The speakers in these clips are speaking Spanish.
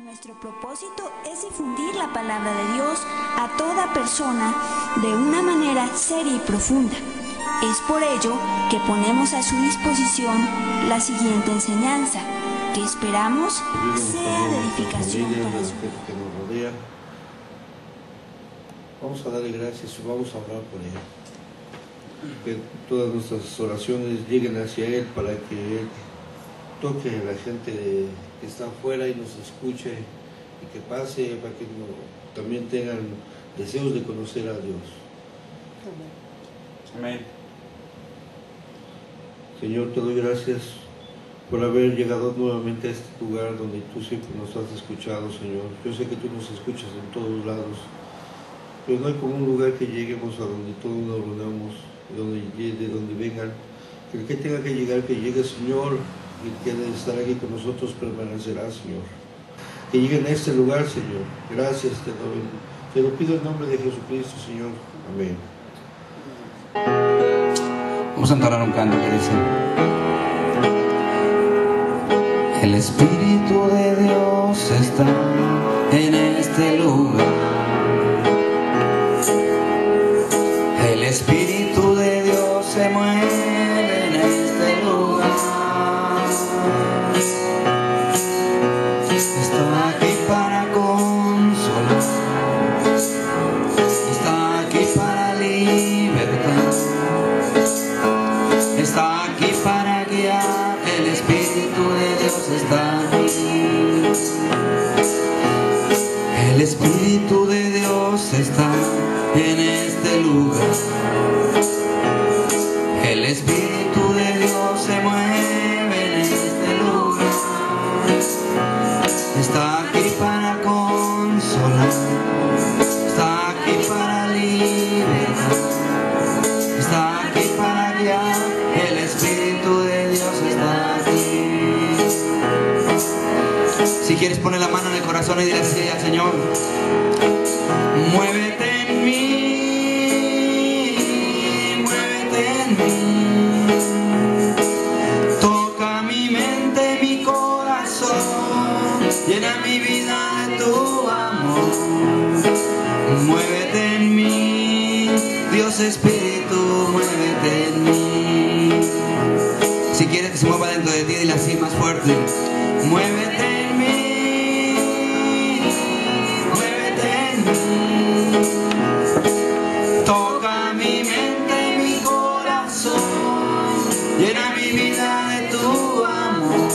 Nuestro propósito es difundir la palabra de Dios a toda persona de una manera seria y profunda. Es por ello que ponemos a su disposición la siguiente enseñanza, que esperamos sea de edificación para su vida. Que nos rodea. Vamos a darle gracias y vamos a orar por él. Que todas nuestras oraciones lleguen hacia él para que él toque a la gente que está afuera y nos escuche y que pase para que también tengan deseos de conocer a Dios. Amén. Señor, te doy gracias por haber llegado nuevamente a este lugar donde tú siempre nos has escuchado, Señor. Yo sé que tú nos escuchas en todos lados, pero no hay como un lugar que lleguemos a donde todos nos reunamos, de donde vengan. Que el que tenga que llegar, que llegue, Señor, y el que debe estar aquí con nosotros permanecerá, Señor. Que lleguen a este lugar, Señor. Gracias, te lo pido en nombre de Jesucristo, Señor. Amén. Vamos a entonar un canto que dice: el Espíritu de Dios está en este lugar. El Espíritu de Dios se mueve en este lugar. Está aquí para consolar, está aquí para libertar, está aquí para guiar. El Espíritu de Dios está aquí. El Espíritu de Dios está en este lugar. El Espíritu de Dios se mueve en este lugar. Está aquí para consolar, está aquí para liberar, está aquí para guiar. El Espíritu de Dios está aquí. Si quieres, poner la mano en el corazón y dile así al Señor: muévete en mí, muévete en mí. Toca mi mente, mi corazón, llena mi vida de tu amor. Muévete en mí, Dios Espíritu, muévete en mí. Si quieres que se mueva dentro de ti, dile así más fuerte: muévete en mí, muévete en mí. Toca mi mente, mi corazón, llena mi vida de tu amor.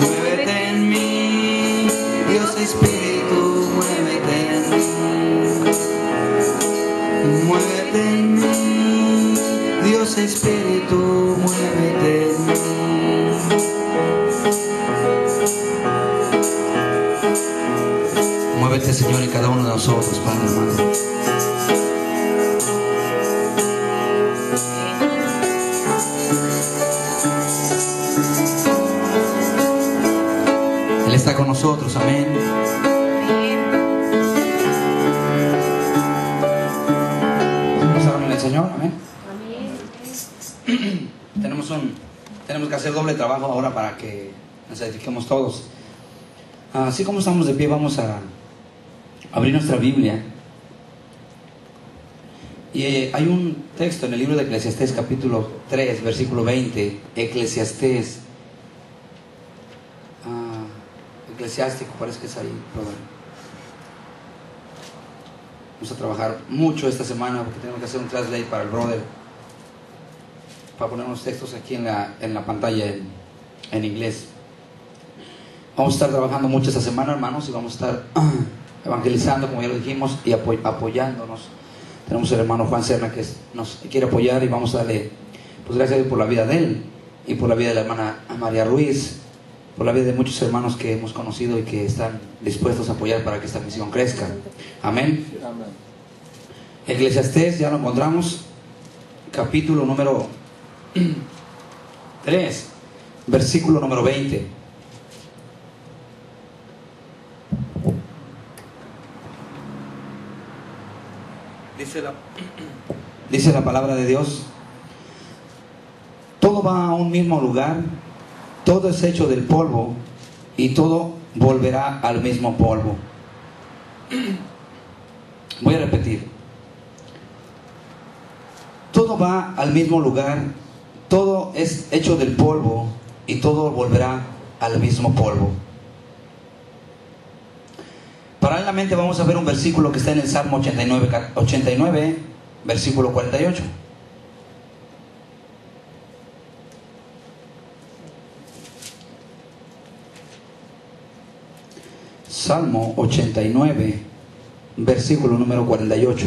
Muévete en mí, Dios Espíritu, muévete en mí. Muévete en mí, Dios Espíritu, muévete en mí. Muévete, Señor, en cada uno de nosotros, Padre amado. Él está con nosotros, amén. Vamos a hablar al Señor, amén. Tenemos que hacer doble trabajo ahora para que nos edifiquemos todos. Así como estamos de pie, vamos a abrir nuestra Biblia. Y hay un texto en el libro de Eclesiastés, capítulo 3, versículo 20. Eclesiastés. Eclesiástico, parece que es ahí. Vamos a trabajar mucho esta semana porque tenemos que hacer un translate para el brother, para poner unos textos aquí en la pantalla en inglés. Vamos a estar trabajando mucho esta semana, hermanos, y vamos a estar evangelizando, como ya lo dijimos, y apoyándonos. Tenemos el hermano Juan Serna que nos quiere apoyar, y vamos a darle pues gracias a Dios por la vida de él y por la vida de la hermana María Ruiz, por la vida de muchos hermanos que hemos conocido y que están dispuestos a apoyar para que esta misión crezca. Amén. Amén. Eclesiastés, ya lo encontramos, capítulo número 3, versículo número 20. Dice la palabra de Dios: todo va a un mismo lugar, todo es hecho del polvo y todo volverá al mismo polvo. Voy a repetir. Todo va al mismo lugar, todo es hecho del polvo y todo volverá al mismo polvo. Paralelamente vamos a ver un versículo que está en el Salmo 89, versículo 48. Salmo 89, versículo número 48.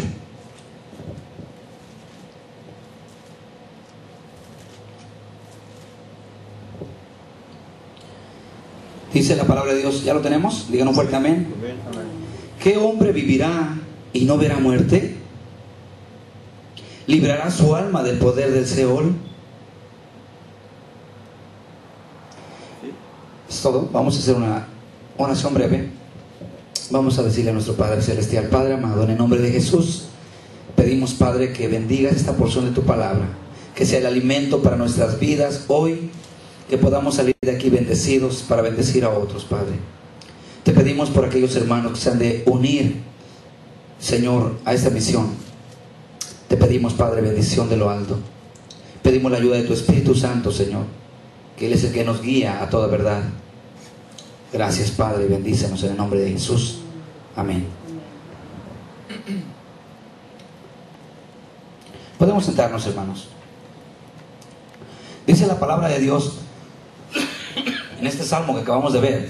Dice la palabra de Dios, ¿ya lo tenemos? Díganos fuerte amén. ¿Qué hombre vivirá y no verá muerte? ¿Librará su alma del poder del Seol? Es todo. Vamos a hacer una oración breve. Vamos a decirle a nuestro Padre Celestial: Padre amado, en el nombre de Jesús, pedimos, Padre, que bendigas esta porción de tu palabra, que sea el alimento para nuestras vidas hoy, que podamos salir de aquí bendecidos para bendecir a otros, Padre. Te pedimos por aquellos hermanos que se han de unir, Señor, a esta misión. Te pedimos, Padre, bendición de lo alto. Pedimos la ayuda de tu Espíritu Santo, Señor, que Él es el que nos guía a toda verdad. Gracias, Padre, bendícenos en el nombre de Jesús. Amén. Podemos sentarnos, hermanos. Dice la palabra de Dios en este salmo que acabamos de ver: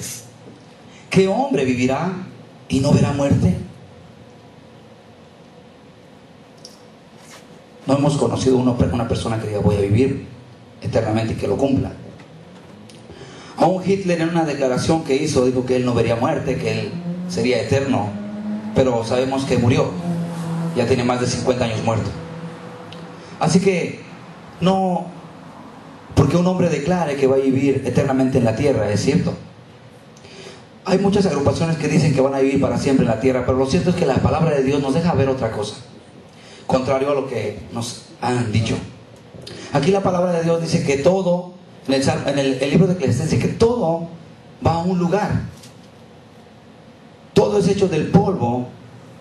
¿qué hombre vivirá y no verá muerte? No hemos conocido una persona que diga voy a vivir eternamente y que lo cumpla. Aún Hitler, en una declaración que hizo, dijo que él no vería muerte, que él sería eterno, pero sabemos que murió. Ya tiene más de 50 años muerto. Así que no porque un hombre declare que va a vivir eternamente en la tierra, es cierto. Hay muchas agrupaciones que dicen que van a vivir para siempre en la tierra, pero lo cierto es que la palabra de Dios nos deja ver otra cosa, contrario a lo que nos han dicho. Aquí la palabra de Dios dice que todo, en el libro de Eclesiastés, dice que todo va a un lugar. Todo es hecho del polvo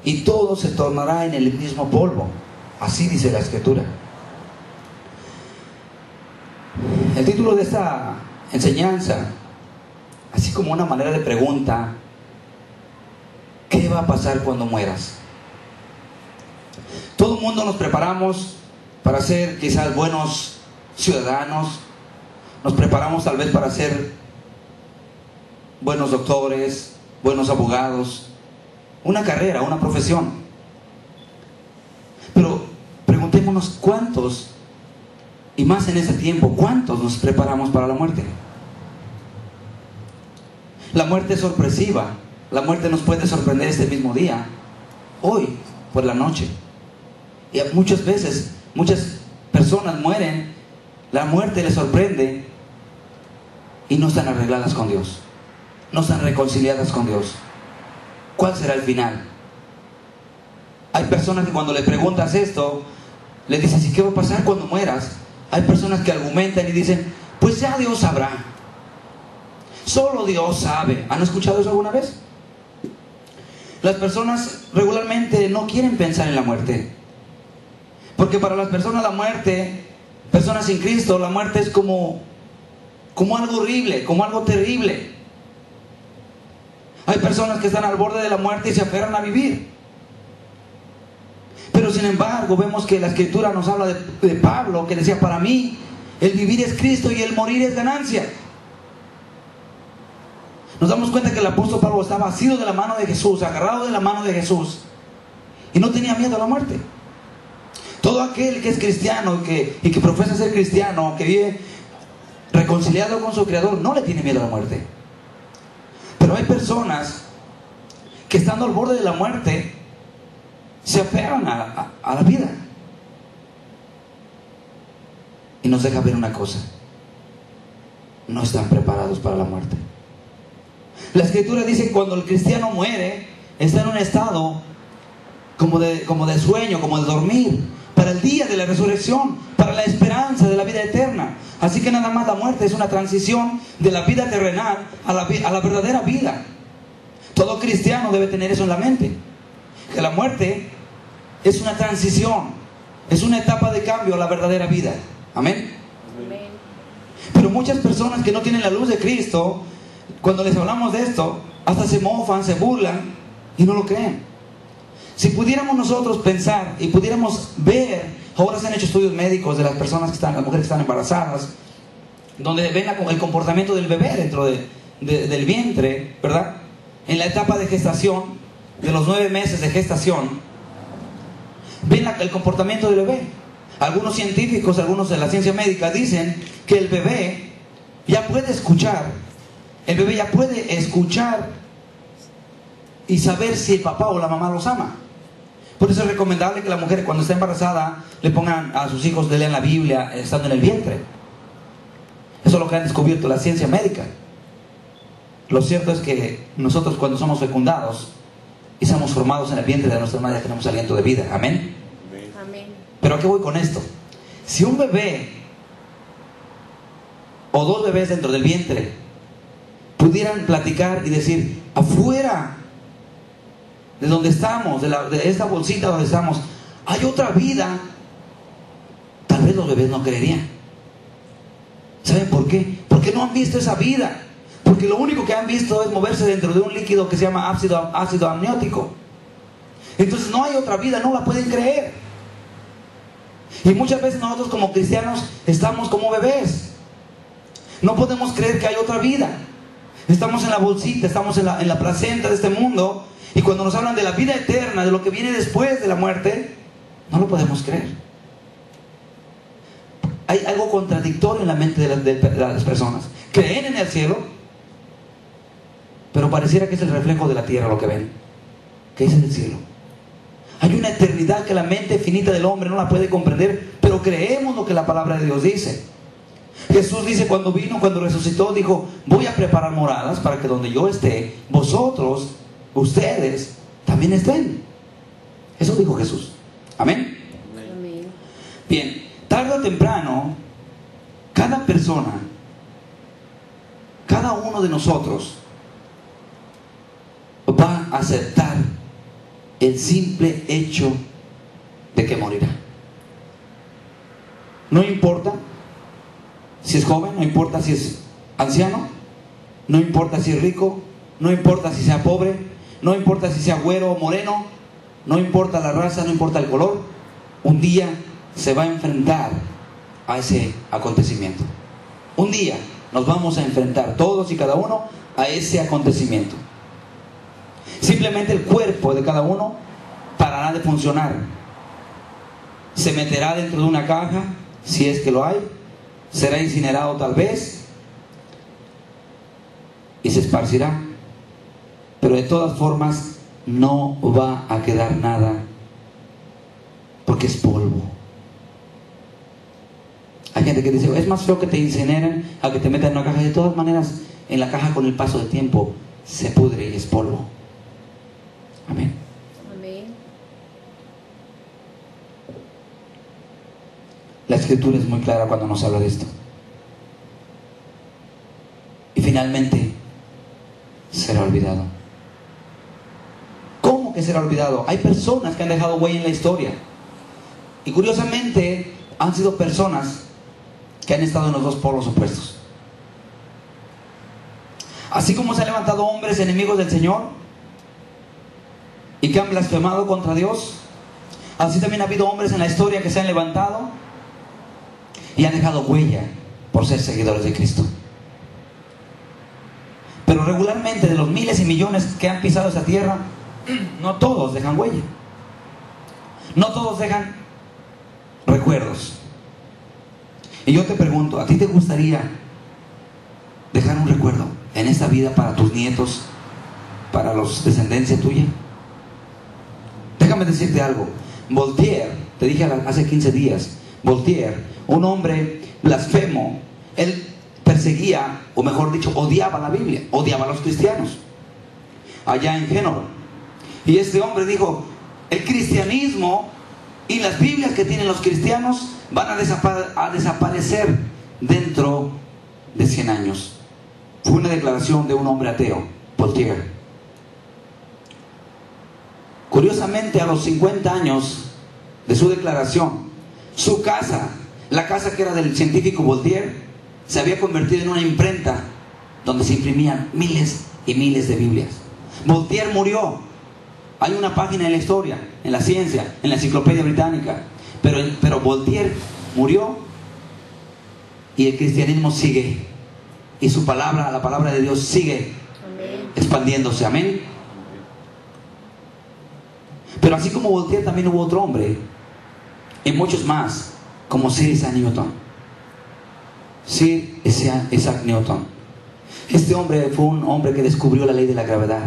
y todo se tornará en el mismo polvo. Así dice la Escritura. El título de esta enseñanza, así como una manera de pregunta: ¿qué va a pasar cuando mueras? Todo el mundo nos preparamos para ser quizás buenos ciudadanos, nos preparamos tal vez para ser buenos doctores, buenos abogados, una carrera, una profesión. Pero preguntémonos cuántos, y más en ese tiempo, ¿cuántos nos preparamos para la muerte? La muerte es sorpresiva. La muerte nos puede sorprender este mismo día, hoy, por la noche. Y muchas veces, muchas personas mueren, la muerte les sorprende y no están arregladas con Dios, no están reconciliadas con Dios. ¿Cuál será el final? Hay personas que cuando le preguntas esto, le dices: ¿y qué va a pasar cuando mueras? Hay personas que argumentan y dicen: pues ya Dios sabrá, solo Dios sabe. ¿Han escuchado eso alguna vez? Las personas regularmente no quieren pensar en la muerte, porque para las personas la muerte, personas sin Cristo, la muerte es como algo horrible, como algo terrible. Hay personas que están al borde de la muerte y se aferran a vivir. Pero sin embargo vemos que la Escritura nos habla de Pablo, que decía: para mí el vivir es Cristo y el morir es ganancia. Nos damos cuenta que el apóstol Pablo estaba asido de la mano de Jesús, agarrado de la mano de Jesús, y no tenía miedo a la muerte. Todo aquel que es cristiano y que profesa ser cristiano, que vive reconciliado con su Creador, no le tiene miedo a la muerte. Pero hay personas que, estando al borde de la muerte, se aferran a la vida. Y nos deja ver una cosa: no están preparados para la muerte. La Escritura dice que cuando el cristiano muere, está en un estado como de sueño, como de dormir, para el día de la resurrección, para la esperanza de la vida eterna. Así que nada más la muerte es una transición de la vida terrenal a la verdadera vida. Todo cristiano debe tener eso en la mente, que la muerte es una transición, es una etapa de cambio a la verdadera vida. Amén. Amén. Pero muchas personas que no tienen la luz de Cristo, cuando les hablamos de esto, hasta se mofan, se burlan y no lo creen. Si pudiéramos nosotros pensar y pudiéramos ver, ahora se han hecho estudios médicos de las personas que están, las mujeres que están embarazadas, donde ven el comportamiento del bebé dentro del vientre, ¿verdad? En la etapa de gestación, de los 9 meses de gestación, ven el comportamiento del bebé. Algunos científicos, algunos de la ciencia médica dicen que el bebé ya puede escuchar. El bebé ya puede escuchar y saber si el papá o la mamá los ama. Por eso es recomendable que la mujer, cuando está embarazada, le pongan a sus hijos, le lean la Biblia estando en el vientre. Eso es lo que han descubierto la ciencia médica. Lo cierto es que nosotros, cuando somos fecundados y somos formados en el vientre de nuestra madre, tenemos aliento de vida. Amén. Amén. Pero ¿a qué voy con esto? Si un bebé o 2 bebés dentro del vientre pudieran platicar y decir, afuera de donde estamos, de esta bolsita donde estamos, hay otra vida, tal vez los bebés no creerían. ¿Saben por qué? Porque no han visto esa vida. Porque lo único que han visto es moverse dentro de un líquido que se llama ácido amniótico. Entonces no hay otra vida, no la pueden creer. Y muchas veces nosotros como cristianos estamos como bebés. No podemos creer que hay otra vida. Estamos en la bolsita, estamos en la placenta de este mundo. Y cuando nos hablan de la vida eterna, de lo que viene después de la muerte, no lo podemos creer. Hay algo contradictorio en la mente de las personas. Creen en el cielo, pero pareciera que es el reflejo de la tierra lo que ven. ¿Qué es el cielo? Hay una eternidad que la mente finita del hombre no la puede comprender, pero creemos lo que la palabra de Dios dice. Jesús dice, cuando vino, cuando resucitó, dijo, voy a preparar moradas para que donde yo esté, vosotros, ustedes, también estén. Eso dijo Jesús. Amén. Amén. Bien, tarde o temprano, cada persona, cada uno de nosotros va a aceptar el simple hecho de que morirá. No importa si es joven, no importa si es anciano, no importa si es rico, no importa si sea pobre, no importa si sea güero o moreno, no importa la raza, no importa el color, un día se va a enfrentar a ese acontecimiento. Un día nos vamos a enfrentar todos y cada uno a ese acontecimiento. Simplemente el cuerpo de cada uno parará de funcionar. Se meterá dentro de una caja, si es que lo hay, será incinerado tal vez y se esparcirá. Pero de todas formas no va a quedar nada, porque es polvo. Hay gente que dice, es más feo que te incineren a que te metan en una caja. De todas maneras, en la caja con el paso del tiempo se pudre y es polvo. Amén. Amén. La Escritura es muy clara cuando nos habla de esto. Y finalmente será olvidado. ¿Cómo que será olvidado? Hay personas que han dejado huella en la historia. Y curiosamente han sido personas que han estado en los dos polos opuestos. Así como se han levantado hombres enemigos del Señor y que han blasfemado contra Dios, así también ha habido hombres en la historia que se han levantado y han dejado huella por ser seguidores de Cristo. Pero regularmente, de los miles y millones que han pisado esa tierra, no todos dejan huella. No todos dejan recuerdos. Y yo te pregunto, ¿a ti te gustaría dejar un recuerdo en esta vida para tus nietos, para los descendencia tuya? Déjame decirte algo. Voltaire, te dije hace 15 días, Voltaire, un hombre blasfemo, él perseguía, o mejor dicho, odiaba la Biblia, odiaba a los cristianos, allá en Génova. Y este hombre dijo, el cristianismo y las Biblias que tienen los cristianos van a desaparecer dentro de 100 años. Fue una declaración de un hombre ateo, Voltaire. Curiosamente, a los 50 años de su declaración, su casa, la casa que era del científico Voltaire, se había convertido en una imprenta donde se imprimían miles y miles de Biblias. Voltaire murió. Hay una página en la historia, en la ciencia, en la enciclopedia británica. Pero Voltaire murió y el cristianismo sigue. Y su palabra, la palabra de Dios, sigue expandiéndose. Amén. Pero así como Voltaire, también hubo otro hombre, y muchos más, como Sir Isaac Newton. Sir Isaac Newton. Este hombre fue un hombre que descubrió la ley de la gravedad.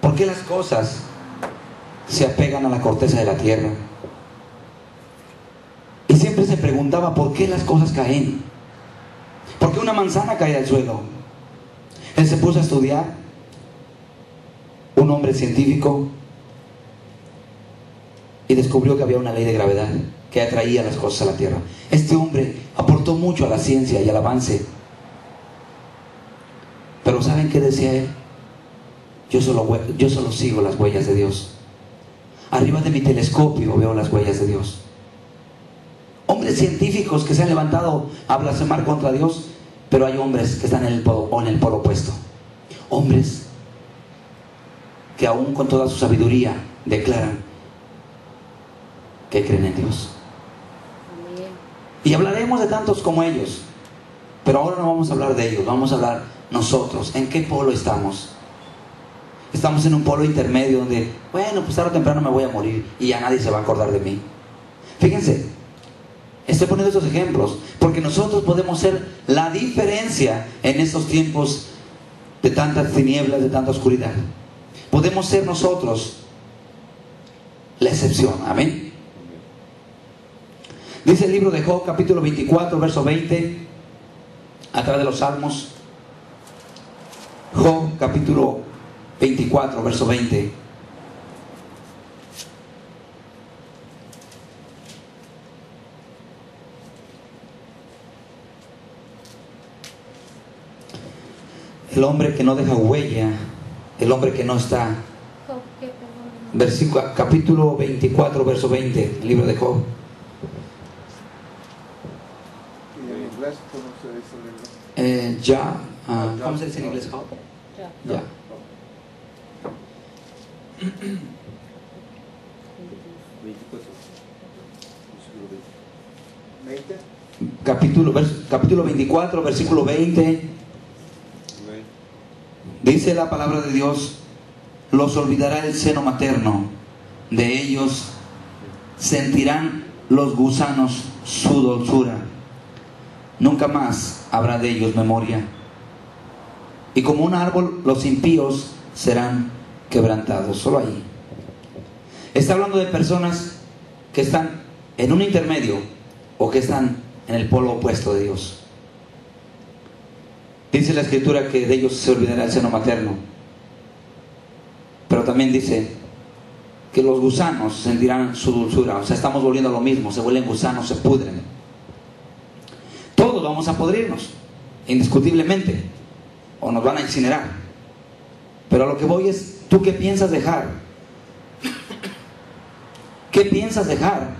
¿Por qué las cosas se apegan a la corteza de la tierra? Y siempre se preguntaba por qué las cosas caen. ¿Por qué una manzana cae al suelo? Él se puso a estudiar, un hombre científico, y descubrió que había una ley de gravedad que atraía las cosas a la tierra. Este hombre aportó mucho a la ciencia y al avance. Pero ¿saben qué decía él? Yo solo sigo las huellas de Dios. Arriba de mi telescopio veo las huellas de Dios. Hombres científicos que se han levantado a blasfemar contra Dios, pero hay hombres que están en el polo opuesto. Hombres que aún con toda su sabiduría declaran que creen en Dios. Amén. Y hablaremos de tantos como ellos, pero ahora no vamos a hablar de ellos, vamos a hablar nosotros. ¿En qué polo estamos? Estamos en un polo intermedio donde, bueno, pues tarde o temprano me voy a morir y ya nadie se va a acordar de mí. Fíjense, estoy poniendo estos ejemplos porque nosotros podemos ser la diferencia en estos tiempos de tantas tinieblas, de tanta oscuridad. Podemos ser nosotros la excepción. Amén. Dice el libro de Job, capítulo 24, verso 20, a través de los Salmos. Job, capítulo 24, verso 20. El hombre que no deja huella, el hombre que no está. Job, ¿qué, perdón? Capítulo 24, verso 20, el libro de Job. ¿Y en inglés cómo se dice el libro? ¿Cómo se dice en inglés? Job. Ya. Ya. Capítulo 24, versículo 20. Dice la palabra de Dios: los olvidará el seno materno, de ellos sentirán los gusanos su dulzura, nunca más habrá de ellos memoria. Y como un árbol los impíos serán quebrantados. Solo ahí está hablando de personas que están en un intermedio o que están en el polo opuesto de Dios. Dice la escritura que de ellos se olvidará el seno materno, pero también dice que los gusanos sentirán su dulzura. O sea, estamos volviendo a lo mismo, se vuelven gusanos, se pudren. Todos vamos a podrirnos, indiscutiblemente, o nos van a incinerar. Pero a lo que voy es, ¿tú qué piensas dejar? ¿Qué piensas dejar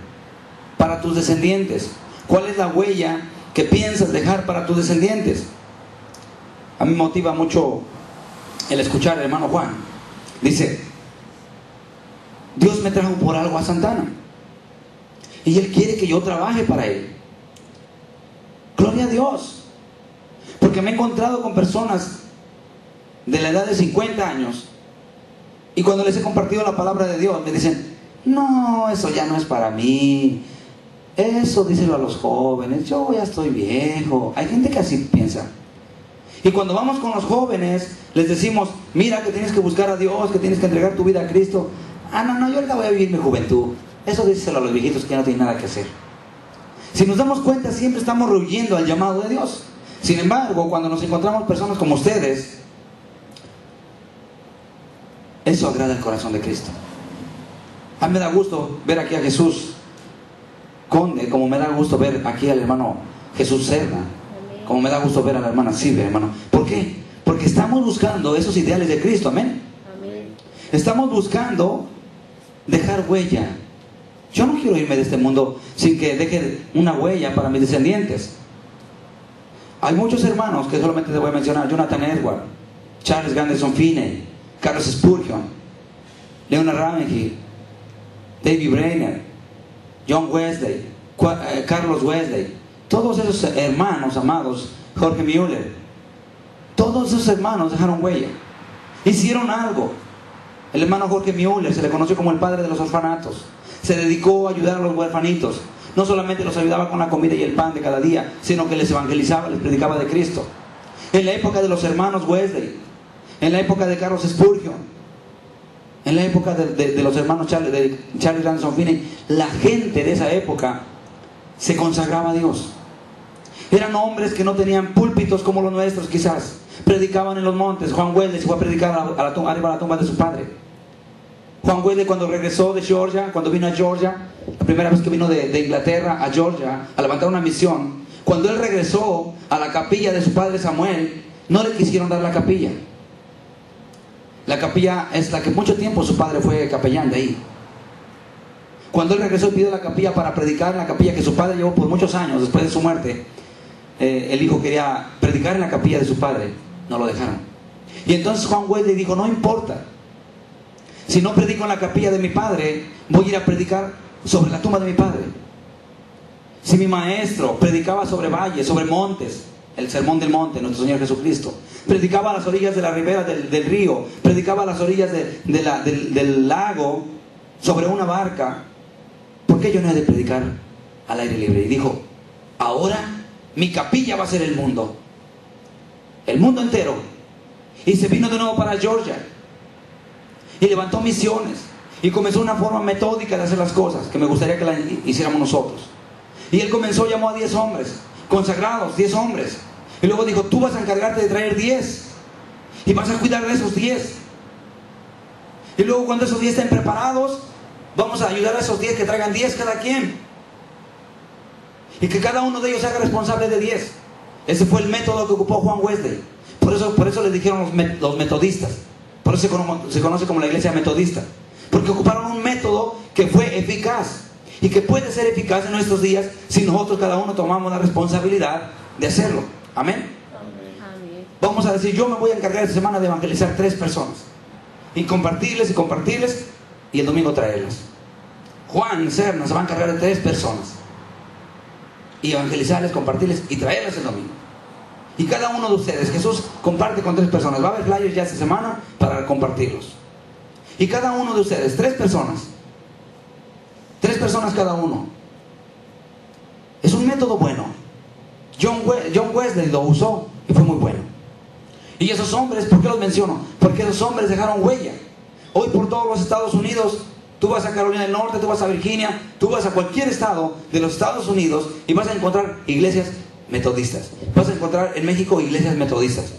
para tus descendientes? ¿Cuál es la huella que piensas dejar para tus descendientes? A mí me motiva mucho el escuchar al hermano Juan. Dice: Dios me trajo por algo a Santana y Él quiere que yo trabaje para Él. Gloria a Dios, porque me he encontrado con personas de la edad de 50 años y cuando les he compartido la palabra de Dios me dicen: no, eso ya no es para mí, eso díselo a los jóvenes, yo ya estoy viejo. Hay gente que así piensa. Y cuando vamos con los jóvenes les decimos: mira que tienes que buscar a Dios, que tienes que entregar tu vida a Cristo. No, yo ahorita voy a vivir mi juventud. Eso díselo a los viejitos que ya no tienen nada que hacer. Si nos damos cuenta, siempre estamos rehuyendo al llamado de Dios. Sin embargo, cuando nos encontramos personas como ustedes, eso agrada el corazón de Cristo. A mí me da gusto ver aquí a Jesús Conde, como me da gusto ver aquí al hermano Jesús Serna, como me da gusto ver a la hermana Silvia, hermano. ¿Por qué? Porque estamos buscando esos ideales de Cristo, amén. Estamos buscando dejar huella. Yo no quiero irme de este mundo sin que deje una huella para mis descendientes. Hay muchos hermanos que solamente te voy a mencionar: Jonathan Edwards, Charles Grandison Finney, Carlos Spurgeon, Leonard Ravenhill, David Brainerd, John Wesley, Carlos Wesley. Todos esos hermanos amados, Jorge Müller, todos esos hermanos dejaron huella, hicieron algo. El hermano Jorge Müller se le conoció como el padre de los orfanatos. Se dedicó a ayudar a los huérfanitos. No solamente los ayudaba con la comida y el pan de cada día, sino que les evangelizaba, les predicaba de Cristo. En la época de los hermanos Wesley, en la época de Carlos Spurgeon, en la época de los hermanos Charles Grandison Finney, la gente de esa época se consagraba a Dios. Eran hombres que no tenían púlpitos como los nuestros quizás. Predicaban en los montes. Juan Wesley se fue a predicar arriba de la tumba de su padre. Juan Wesley, cuando regresó de Georgia, cuando vino a Georgia, la primera vez que vino de Inglaterra a Georgia a levantar una misión, cuando él regresó a la capilla de su padre Samuel, no le quisieron dar la capilla. La capilla es la que mucho tiempo su padre fue capellán de ahí. Cuando él regresó y pidió la capilla para predicar en la capilla que su padre llevó por muchos años después de su muerte, el hijo quería predicar en la capilla de su padre, no lo dejaron. Y entonces Juan Wesley dijo: no importa, si no predico en la capilla de mi padre, voy a ir a predicar sobre la tumba de mi padre. Si mi maestro predicaba sobre valles, sobre montes, el sermón del monte, nuestro Señor Jesucristo, predicaba a las orillas de la ribera del río, predicaba a las orillas del lago, sobre una barca, ¿por qué yo no he de predicar al aire libre? Y dijo: ahora mi capilla va a ser el mundo entero. Y se vino de nuevo para Georgia y levantó misiones y comenzó una forma metódica de hacer las cosas que me gustaría que la hiciéramos nosotros. Y él comenzó, llamó a 10 hombres consagrados, 10 hombres, y luego dijo: tú vas a encargarte de traer 10 y vas a cuidar de esos 10, y luego cuando esos 10 estén preparados, vamos a ayudar a esos 10 que traigan 10 cada quien, y que cada uno de ellos se haga responsable de 10. Ese fue el método que ocupó Juan Wesley. Por eso les dijeron los metodistas. Por eso se conoce como la iglesia metodista, porque ocuparon un método que fue eficaz y que puede ser eficaz en nuestros días si nosotros cada uno tomamos la responsabilidad de hacerlo. Amén. Vamos a decir: yo me voy a encargar esta semana de evangelizar 3 personas y compartirles y el domingo traerlas. Juan Serna se va a encargar de 3 personas y evangelizarles, compartirles y traerlas el domingo. Y cada uno de ustedes, Jesús comparte con 3 personas. Va a haber flyers ya esta semana para compartirlos. Y cada uno de ustedes, 3 personas. 3 personas cada uno. Es un método bueno. John Wesley lo usó y fue muy bueno. Y esos hombres, ¿por qué los menciono? Porque esos hombres dejaron huella. Hoy por todos los Estados Unidos, tú vas a Carolina del Norte, tú vas a Virginia, tú vas a cualquier estado de los Estados Unidos y vas a encontrar iglesias metodistas. Vas a encontrar en México iglesias metodistas.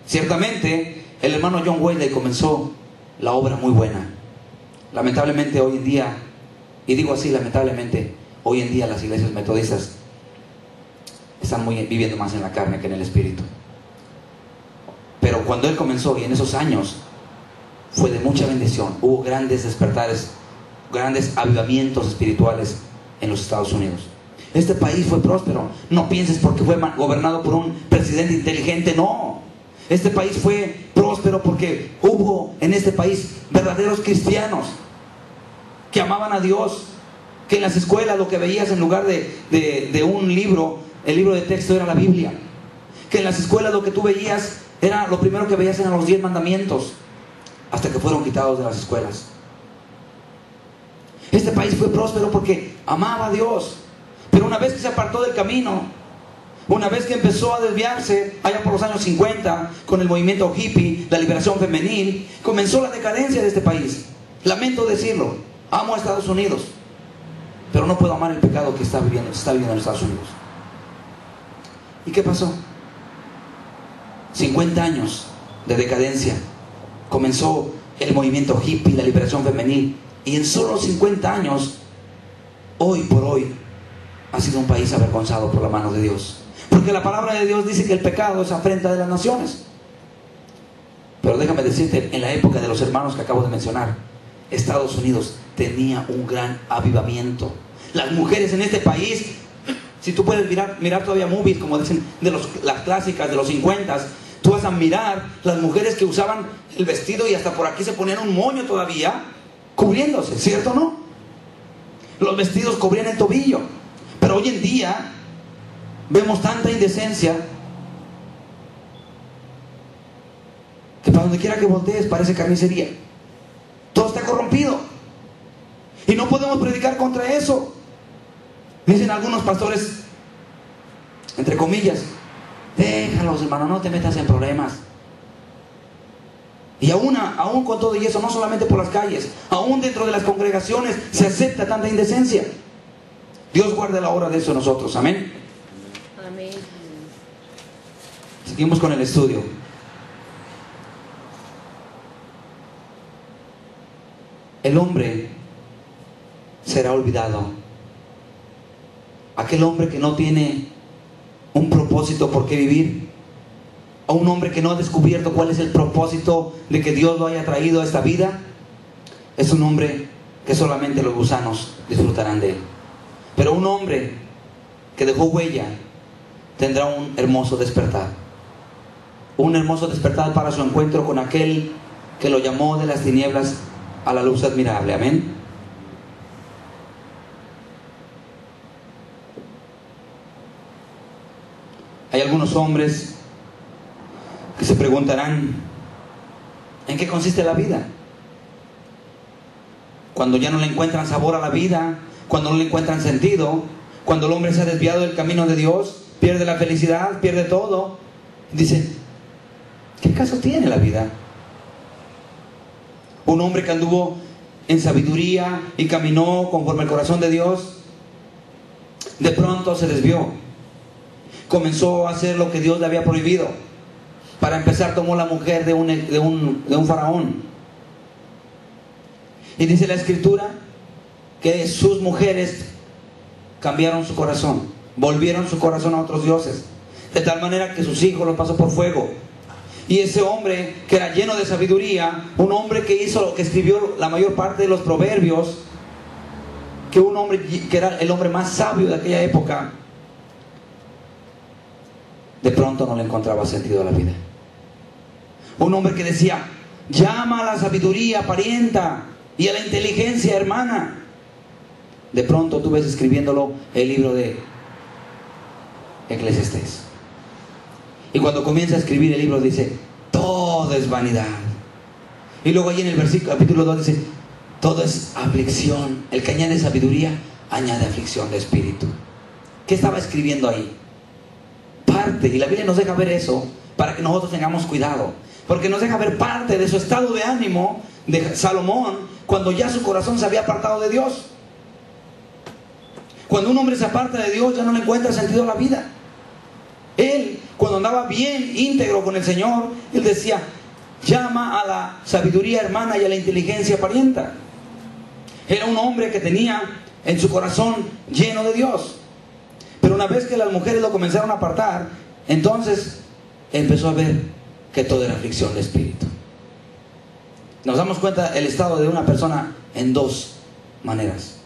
Ciertamente el hermano John Wesley comenzó la obra muy buena. Lamentablemente hoy en día, y digo así, lamentablemente hoy en día las iglesias metodistas están viviendo más en la carne que en el espíritu. Pero cuando él comenzó, y en esos años, fue de mucha bendición. Hubo grandes despertares, grandes avivamientos espirituales en los Estados Unidos. Este país fue próspero. No pienses porque fue gobernado por un presidente inteligente. No. Este país fue próspero porque hubo en este país verdaderos cristianos que amaban a Dios. Que en las escuelas lo que veías en lugar de un libro, el libro de texto era la Biblia. Que en las escuelas lo que tú veías era, lo primero que veías eran los 10 mandamientos, hasta que fueron quitados de las escuelas. Este país fue próspero porque amaba a Dios. Pero una vez que se apartó del camino, una vez que empezó a desviarse, allá por los años 50, con el movimiento hippie, la liberación femenil, comenzó la decadencia de este país. Lamento decirlo, amo a Estados Unidos, pero no puedo amar el pecado que se está viviendo en Estados Unidos. ¿Y qué pasó? 50 años de decadencia. Comenzó el movimiento hippie, la liberación femenil, y en solo 50 años, hoy por hoy, ha sido un país avergonzado por la mano de Dios. Porque la palabra de Dios dice que el pecado es afrenta de las naciones. Pero déjame decirte, en la época de los hermanos que acabo de mencionar, Estados Unidos tenía un gran avivamiento. Las mujeres en este país, si tú puedes mirar todavía movies, como dicen, las clásicas de los 50, tú vas a mirar las mujeres que usaban el vestido y hasta por aquí se ponían un moño todavía, cubriéndose, ¿cierto o no? Los vestidos cubrían el tobillo. Pero hoy en día vemos tanta indecencia que para donde quiera que voltees parece carnicería. Todo está corrompido y no podemos predicar contra eso. Dicen algunos pastores, entre comillas, déjalos, hermano, no te metas en problemas. Y aún con todo y eso, no solamente por las calles, aún dentro de las congregaciones se acepta tanta indecencia. Dios guarde la obra de eso en nosotros, amén. Amén. Seguimos con el estudio. El hombre será olvidado. Aquel hombre que no tiene un propósito por qué vivir, a un hombre que no ha descubierto cuál es el propósito de que Dios lo haya traído a esta vida, es un hombre que solamente los gusanos disfrutarán de él. Pero un hombre que dejó huella tendrá un hermoso despertar. Un hermoso despertar para su encuentro con aquel que lo llamó de las tinieblas a la luz admirable. Amén. Hay algunos hombres que se preguntarán, ¿en qué consiste la vida? Cuando ya no le encuentran sabor a la vida, cuando no le encuentran sentido, cuando el hombre se ha desviado del camino de Dios, pierde la felicidad, pierde todo. Dice, ¿qué caso tiene la vida? Un hombre que anduvo en sabiduría y caminó conforme al corazón de Dios, de pronto se desvió. Comenzó a hacer lo que Dios le había prohibido. Para empezar, tomó la mujer de un faraón. Y dice la Escritura que sus mujeres cambiaron su corazón, volvieron su corazón a otros dioses, de tal manera que sus hijos los pasó por fuego. Y ese hombre que era lleno de sabiduría, un hombre que escribió la mayor parte de los proverbios, que era el hombre más sabio de aquella época, de pronto no le encontraba sentido a la vida. Un hombre que decía, llama a la sabiduría parienta y a la inteligencia hermana. De pronto tú ves escribiéndolo el libro de Eclesiastés. Y cuando comienza a escribir el libro dice, todo es vanidad. Y luego ahí en el capítulo 2 dice, todo es aflicción. El que añade sabiduría, añade aflicción de espíritu. ¿Qué estaba escribiendo ahí? Parte, y la Biblia nos deja ver eso para que nosotros tengamos cuidado, porque nos deja ver parte de su estado de ánimo de Salomón cuando ya su corazón se había apartado de Dios. Cuando un hombre se aparta de Dios ya no le encuentra sentido a la vida. Él, cuando andaba bien íntegro con el Señor, él decía, llama a la sabiduría hermana y a la inteligencia parienta. Era un hombre que tenía en su corazón lleno de Dios. Pero una vez que las mujeres lo comenzaron a apartar, entonces empezó a ver que todo era aflicción de espíritu. Nos damos cuenta el estado de una persona en dos maneras.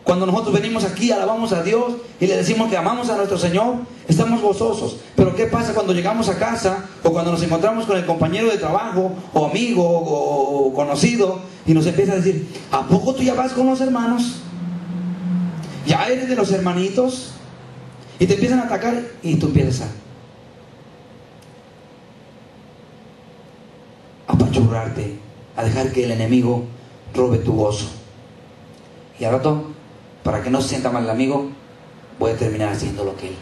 Cuando nosotros venimos aquí, alabamos a Dios y le decimos que amamos a nuestro Señor, estamos gozosos. Pero ¿qué pasa cuando llegamos a casa o cuando nos encontramos con el compañero de trabajo o amigo o conocido y nos empieza a decir, ¿a poco tú ya vas con los hermanos? ¿Ya eres de los hermanitos? Y te empiezan a atacar y tú empiezas a apachurrarte, a dejar que el enemigo robe tu gozo. Y al rato, para que no se sienta mal el amigo, voy a terminar haciendo lo que él.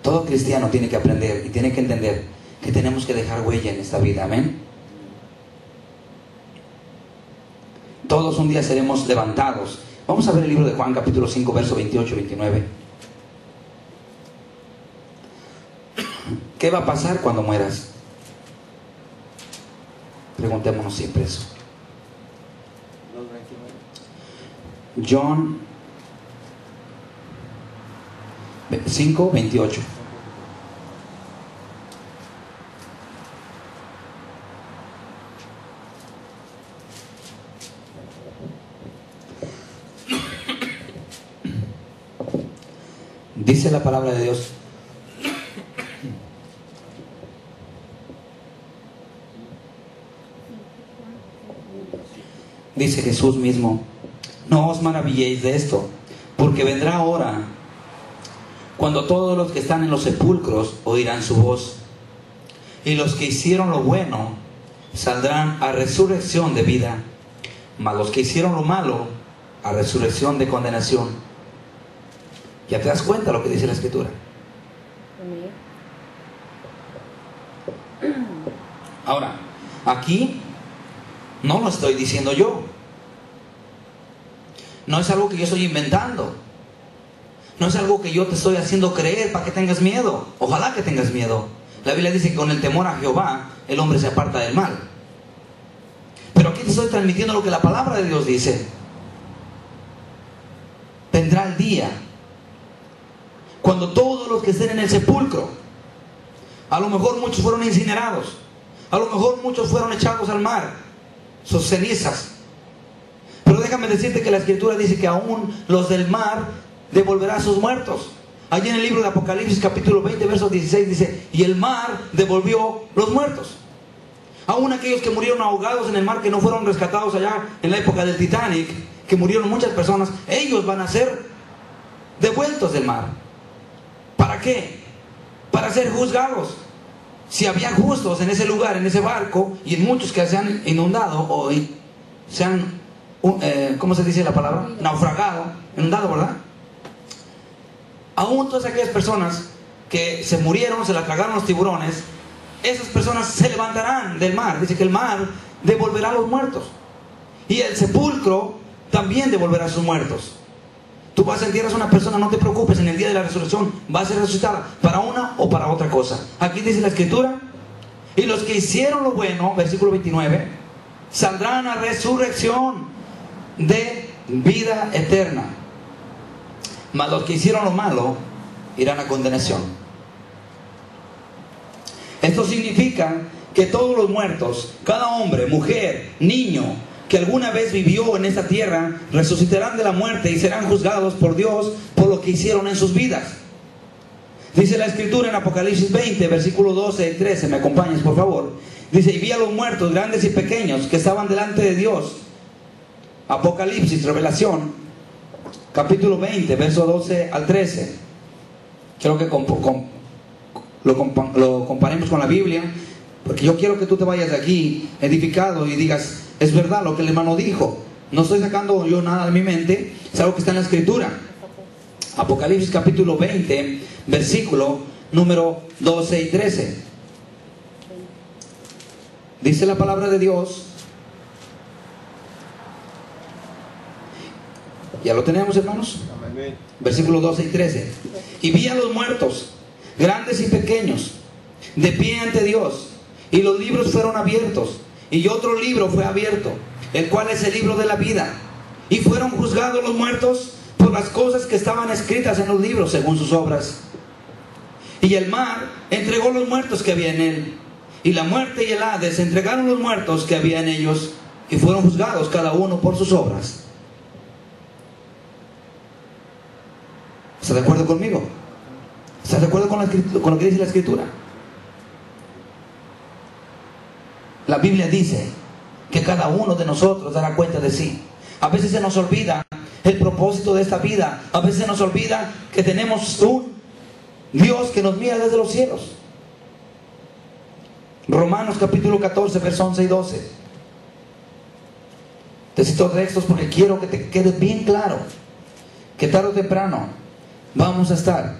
Todo cristiano tiene que aprender y tiene que entender que tenemos que dejar huella en esta vida, amén. Todos un día seremos levantados. Vamos a ver el libro de Juan capítulo 5 verso 28 y 29. ¿Qué va a pasar cuando mueras? Preguntémonos siempre eso. John 5:28. Dice la palabra de Dios: dice Jesús mismo: no os maravilléis de esto, porque vendrá hora cuando todos los que están en los sepulcros oirán su voz, y los que hicieron lo bueno saldrán a resurrección de vida, mas los que hicieron lo malo a resurrección de condenación. ¿Ya te das cuenta lo que dice la Escritura? Ahora, aquí no lo estoy diciendo yo. No es algo que yo estoy inventando. No es algo que yo te estoy haciendo creer para que tengas miedo. Ojalá que tengas miedo. La Biblia dice que con el temor a Jehová el hombre se aparta del mal. Pero aquí te estoy transmitiendo lo que la palabra de Dios dice. Vendrá el día cuando todos los que estén en el sepulcro, a lo mejor muchos fueron incinerados, a lo mejor muchos fueron echados al mar, sus cenizas. Pero déjame decirte que la Escritura dice que aún los del mar devolverá a sus muertos. Allí en el libro de Apocalipsis capítulo 20 verso 16 dice: y el mar devolvió los muertos. Aún aquellos que murieron ahogados en el mar, que no fueron rescatados allá en la época del Titanic, que murieron muchas personas, ellos van a ser devueltos del mar. ¿Para qué? Para ser juzgados. Si había justos en ese lugar, en ese barco, y en muchos que se han inundado o se han, ¿cómo se dice la palabra? Naufragado, inundado, ¿verdad? Aún todas aquellas personas que se murieron, se la tragaron los tiburones, esas personas se levantarán del mar. Dice que el mar devolverá a los muertos, y el sepulcro también devolverá a sus muertos. Tú vas a entierrar a una persona, no te preocupes, en el día de la resurrección va a ser resucitada para una o para otra cosa. Aquí dice la Escritura: y los que hicieron lo bueno, versículo 29, saldrán a resurrección de vida eterna, mas los que hicieron lo malo irán a condenación. Esto significa que todos los muertos, cada hombre, mujer, niño que alguna vez vivió en esta tierra, resucitarán de la muerte y serán juzgados por Dios por lo que hicieron en sus vidas. Dice la Escritura en Apocalipsis 20, versículo 12 y 13, me acompañes por favor. Dice: y vi a los muertos, grandes y pequeños, que estaban delante de Dios. Apocalipsis, Revelación, capítulo 20, verso 12 al 13. Quiero que lo comparemos con la Biblia, porque yo quiero que tú te vayas de aquí edificado y digas: es verdad lo que el hermano dijo. No estoy sacando yo nada de mi mente, es algo que está en la Escritura. Apocalipsis capítulo 20, versículo número 12 y 13. Dice la palabra de Dios. ¿Ya lo tenemos, hermanos? Versículo 12 y 13. Y vi a los muertos, grandes y pequeños, de pie ante Dios, y los libros fueron abiertos. Y otro libro fue abierto, el cual es el libro de la vida. Y fueron juzgados los muertos por las cosas que estaban escritas en los libros según sus obras. Y el mar entregó los muertos que había en él. Y la muerte y el Hades entregaron los muertos que había en ellos. Y fueron juzgados cada uno por sus obras. ¿Estás de acuerdo conmigo? ¿Estás de acuerdo con lo que dice la Escritura? La Biblia dice que cada uno de nosotros dará cuenta de sí. A veces se nos olvida el propósito de esta vida. A veces se nos olvida que tenemos un Dios que nos mira desde los cielos. Romanos capítulo 14, versos 11 y 12. Te cito textos porque quiero que te quede bien claro que tarde o temprano vamos a estar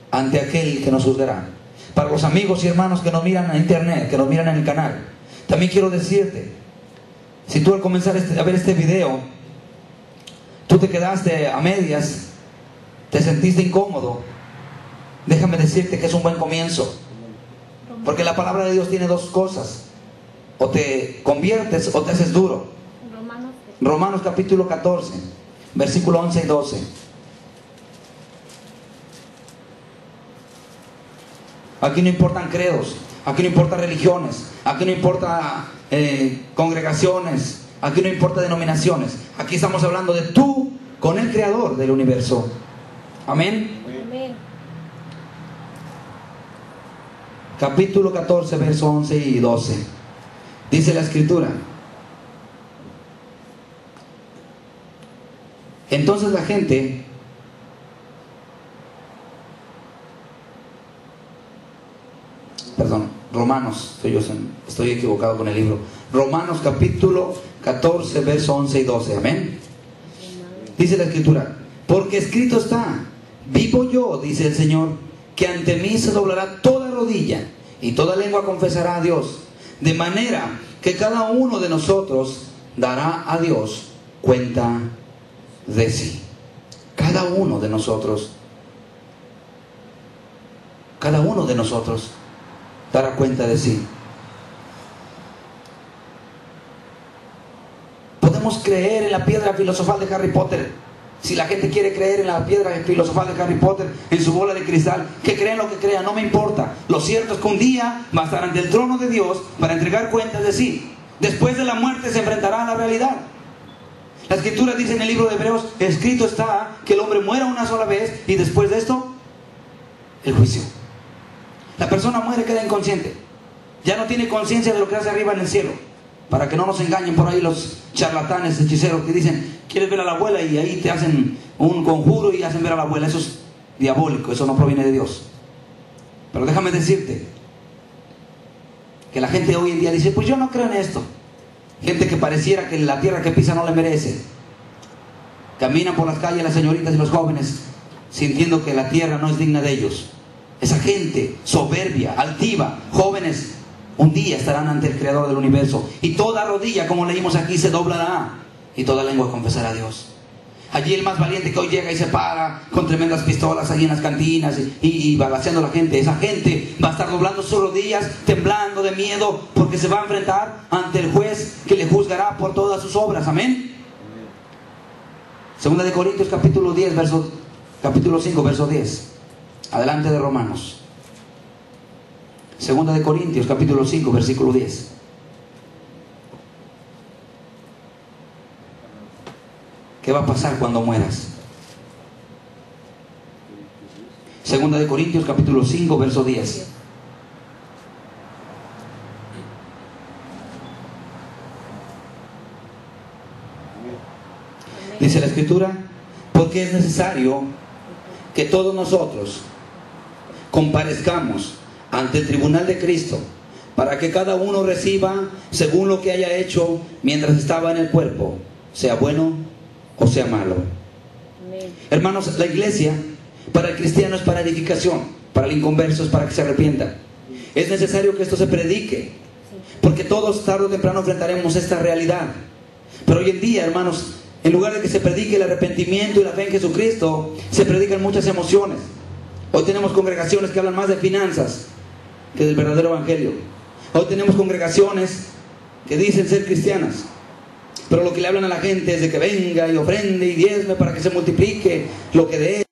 ante aquel que nos juzgará. Para los amigos y hermanos que nos miran en internet, que nos miran en el canal, también quiero decirte, si tú al comenzar a ver este video, tú te quedaste a medias, te sentiste incómodo, déjame decirte que es un buen comienzo. Porque la palabra de Dios tiene dos cosas: o te conviertes o te haces duro. Romanos capítulo 14, versículo 11 y 12. Aquí no importan credos, aquí no importan religiones, aquí no importa congregaciones, aquí no importa denominaciones. Aquí estamos hablando de tú con el Creador del universo. Amén. Amén. Capítulo 14, verso 11 y 12. Dice la Escritura: entonces la gente Romanos, estoy equivocado con el libro. Romanos capítulo 14, verso 11 y 12. Amén. Dice la Escritura: porque escrito está, vivo yo, dice el Señor, que ante mí se doblará toda rodilla y toda lengua confesará a Dios, de manera que cada uno de nosotros dará a Dios cuenta de sí. Cada uno de nosotros dará cuenta de sí. Podemos creer en la piedra filosofal de Harry Potter. Si la gente quiere creer en la piedra filosofal de Harry Potter, en su bola de cristal, que crean lo que crean, no me importa. Lo cierto es que un día va a estar ante el trono de Dios para entregar cuentas de sí. Después de la muerte se enfrentará a la realidad. La Escritura dice en el libro de Hebreos: escrito está que el hombre muera una sola vez y después de esto, el juicio. La persona muere, queda inconsciente. Ya no tiene conciencia de lo que hace arriba en el cielo. Para que no nos engañen por ahí los charlatanes, hechiceros que dicen: quieres ver a la abuela, y ahí te hacen un conjuro y hacen ver a la abuela. Eso es diabólico, eso no proviene de Dios. Pero déjame decirte que la gente hoy en día dice: pues yo no creo en esto. Gente que pareciera que la tierra que pisa no le merece. Caminan por las calles las señoritas y los jóvenes sintiendo que la tierra no es digna de ellos. Esa gente soberbia, altiva, jóvenes, un día estarán ante el Creador del universo, y toda rodilla, como leímos aquí, se doblará y toda lengua confesará a Dios. Allí el más valiente que hoy llega y se para con tremendas pistolas allí en las cantinas y balaceando a la gente, esa gente va a estar doblando sus rodillas, temblando de miedo, porque se va a enfrentar ante el juez que le juzgará por todas sus obras. Amén. Segunda de Corintios capítulo 5, verso 10. Adelante de Romanos. Segunda de Corintios capítulo 5, versículo 10. ¿Qué va a pasar cuando mueras? Segunda de Corintios capítulo 5, verso 10. Dice la Escritura: porque es necesario que todos nosotros comparezcamos ante el tribunal de Cristo, para que cada uno reciba según lo que haya hecho mientras estaba en el cuerpo, sea bueno o sea malo. Amén. Hermanos, la iglesia para el cristiano es para edificación, para el inconverso es para que se arrepienta. Es necesario que esto se predique, porque todos tarde o temprano enfrentaremos esta realidad. Pero hoy en día, hermanos, en lugar de que se predique el arrepentimiento y la fe en Jesucristo, se predican muchas emociones. Hoy tenemos congregaciones que hablan más de finanzas que del verdadero evangelio. Hoy tenemos congregaciones que dicen ser cristianas, pero lo que le hablan a la gente es de que venga y ofrende y diezme para que se multiplique lo que de él.